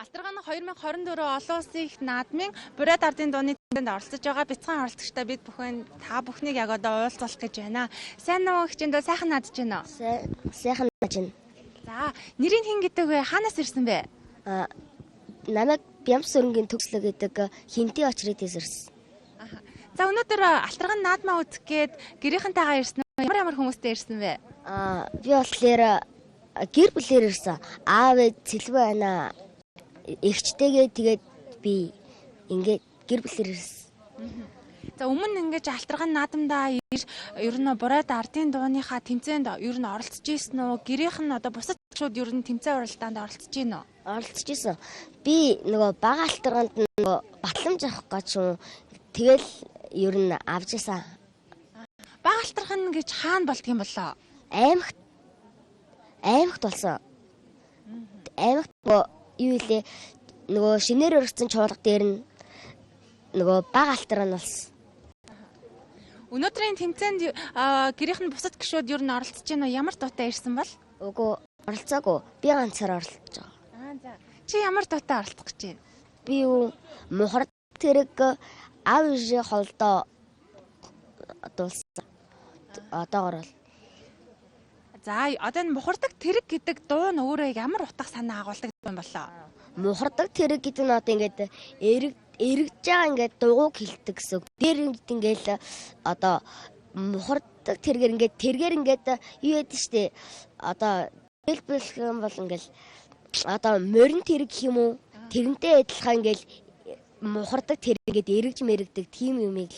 Алтарган 2024 олон улсын их наадмын Бурайд ардын дууны тэмцээнд оролцож байгаа бяцхан оролцогчтой бид бүхэн та бүхнийг яг одоо уулзах гэж байна. Сайн уу хичээндөө сайхан наадж байна уу? Сайхан наадж байна. За, нэрийг хэн гэдэг вэ? Хаанаас ирсэн бэ? Намайг Бямсүрэнгийн төгслөг гэдэг хинтээ очрыдээс ирсэн. За, өнөөдөр Алтарган наадмаа үзэх гээд гэрийнхэнтэйгээ ирсэн үү? Ямар хүмүүстэй ирсэн бэ? Би болохоор гэр бүлээр ирсэн. Аав ээж цэлвэ байна. Эгчтэйгээ тэгээд би ингээд гэр бүлээр ирсэн. За, өмнө ингэж Алтарган наадамдаа ер нь Бурайд ардын дууныхаа тэмцээнд ер нь оролцож ийсэн үү? Гэрийнх нь одоо бусад шууд ер нь тэмцээн уралдаанд оролцож гин үү? Оролцож ийсэн. Би нөгөө бага Алтарганд нөгөө батламж авах гэж юм. Тэгэл ер нь авч ийсэн. Бага Алтарган гэж хаана болдгийм болоо? Аймагт болсон. Аймагт юу илээ нөгөө шинээр өргөцсөн чуулга дээр нь нөгөө бага Алтарган болсон. Өнөөдрийн тэмцээнд гэрийнх нь бусад гишүүд ер нь оролцож байна уу? Ямар дуутай ирсэн бол? Үгүй оролцоогүй. Би ганцаар оролцож байгаа. За. Чи ямар дуутай оролцох гэж байна? Би юу мухар тэрэг ав ижи холдоо дуулсан. Одоогор бол. За, одоо энэ мухардаг тэрэг гэдэг дуу нь өөрөө ямар утга санаа агуулдаг юм болоо? Мухардаг тэрэг гэдэг нь одоо ингээд эргэж байгаа ингээд дугуйг хилдэг гэсэн үг. Дээр ингээд одоо мухардаг тэргээр ингээд юу яд штэ одоо хэлбэлэх юм бол ингээд одоо морин тэрэг гэх юм уу? Тэрнтэй адилхан ингээд мухардаг тэрэг ингээд эргэж мэрэгдэг тийм юмыг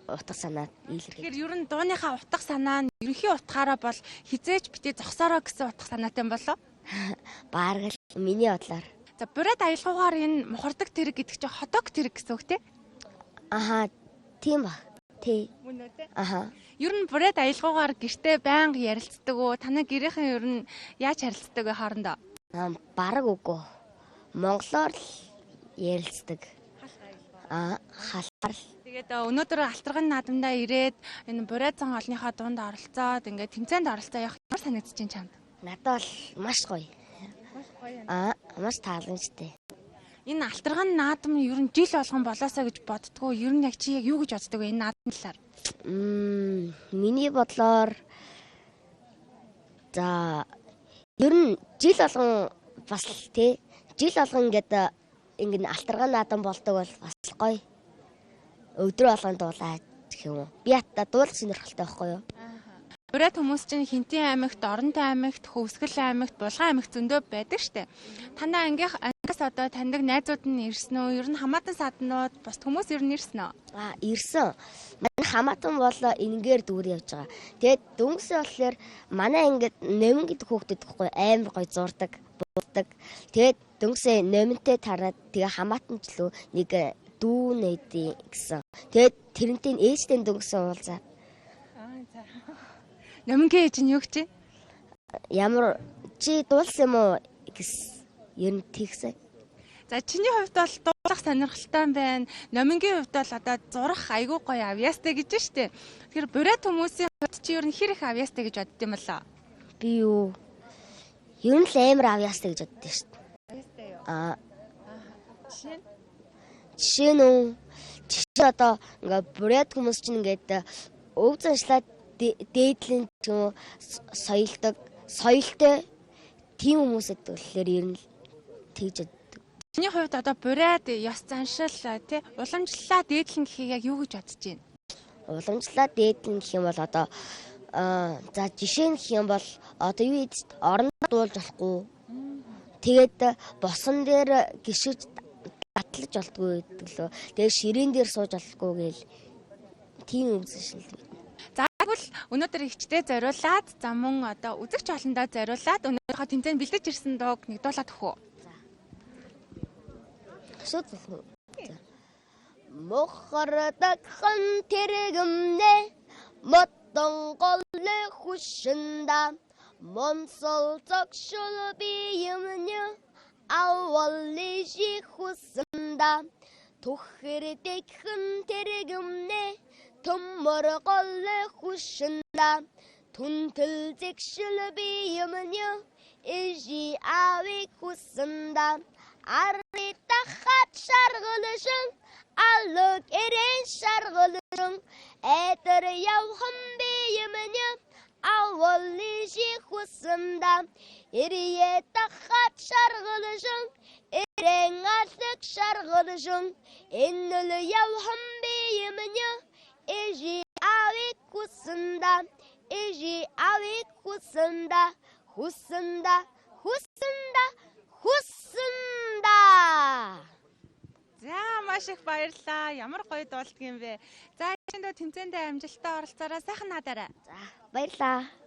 утга санаа илэрхийлж. Тэгэхээр ер нь дууныхаа утга санаа нь ерөнхий утгаараа бол хизээж битээ зогсоороо гэсэн утга санаатай юм болоо? Бааргал миний бодлоор. За, Бурайд аялгаугаар энэ мухардаг тэрэг гэдэг чинь хотог тэрэг гэсэн үг тий? Аха, тийм ба. Тий. Мөн үү тий? Аха. Ер нь Бурайд аялгаугаар гэртээ байнга ярилцдаг уу? Танай гэрийнхэн ер нь яаж харилцдаг вэ хоорондоо? Бараг үгүй. Монголоор л ярилцдаг. Халахаар л. Тэгээд өнөөдөр Алтарган наадамдаа ирээд энэ Бурайд зан олныхоо дунд оролцоод ингээд тэмцээнд оролцоо явах ямар санагдаж байна чамд? Надад бол маш гоё. Маш гоё. Маш тааламжтай. Энэ Алтарган наадам ер нь жил болгон болоосоо гэж боддгоо. Ер нь яг чи юу гэж боддог вэ энэ наадмын талаар? Миний бодлоор за ер нь жил болгон бас тий жил болгон ингээд Алтарган наадам болдог бол бас гоё. Өдөр болгон дуулаад гэх юм уу. Би хата дуулах сонирхолтой байхгүй юу? Бурайд хүмүүс чинь Хинтээ аймагт, Оронтой аймагт, Хөвсгөл аймагт, Булган аймагт зөндөө байдаг штэ. Танай ангиас одоо таньдаг найзууд нь ирсэн үү? Ер нь хамаатан саднууд бус хүмүүс ер нь ирсэн үү? Ирсэн. Манай хамаатан бол энгээр дүүр явж байгаа. Тэгээд дүнсээ болохоор манай ангид нэмэн гэдэг хүүхдүүд гэхгүй амар гоё зурдаг, бууддаг. Тэгээд дүнсээ нэмэнтэй тараад тэгээ хамаатанчлуу нэг дүү нэдий гэсэн. Тэгээд тэрнтэй ээжтэй дүнсээ уулзаа. Нэмэнгийн ээж нь юу гэж? Ямар чи дуулсан юм уу гэс ер нь тэгсэн. За, чиний хувьд бол дуулах сонирхолтой байна. Номингийн хувьд бол одоо зурах айгүй гоё авьяастай гэж штэ. Тэгэхээр Бурайд хүмүүсийн хувьд чи ер нь хэр их авьяастай гэж бодд юм болоо? Би юу? Ер нь л амар авьяастай гэж боддоо штэ. Авьяастай юу? Жишээ нь одоо ингээ Бурайд хүмүүс чинь ингээд өв заншлаад дээдлэн ч юм уу соёлтой тийм хүмүүсэд болохоор ер нь тэгж боддог. Чиний хувьд одоо Бурайд ёс заншил тий уламжлалаа дээдлэн гэхийг яг юу гэж бодож байна? Уламжлалаа дээдлэн гэх юм бол одоо за жишээ нь гэх юм бол одоо юу ийд орондоо дуулж болохгүй. Тэгээд босон дээр гიშгэж батлаж болтгүй гэдэг лөө. Тэгээд ширээн дээр сууж болохгүй гээл тийм юм шил. За, тэгвэл өнөөдөр ихчтэй зориулаад за мөн одоо үзэгч олондоо зориулаад өнөөдрийнхөө тэмцээнд бэлдэж ирсэн дууг нэгдүүлээд өгөх үү? Мухардагхан тэрэгэмнэ моттон голле хушинда монсол зогшул би юмню авалли жихусында тухэрдэгхэн тэрэгэмнэ төмөр голле хушинда түнтэл зэгшил би юмню ижи авик хусында Арны тахат шаргылышың, аллық ерен шаргылышың, әтір яуғым бейіміне, ауылы жиқусында. Ерие тахат шаргылышың, ерен артық шаргылышың, еннілі яуғым бейіміне, ежі авик хусында, ежі авик хусында, хусында, хусында, хусында. За маш их баярлалаа. Ямар гоё дуулдаг юм бэ. За шинэ тэмцээндээ амжилттай оролцоороо сайхан надаарай. За баярлалаа.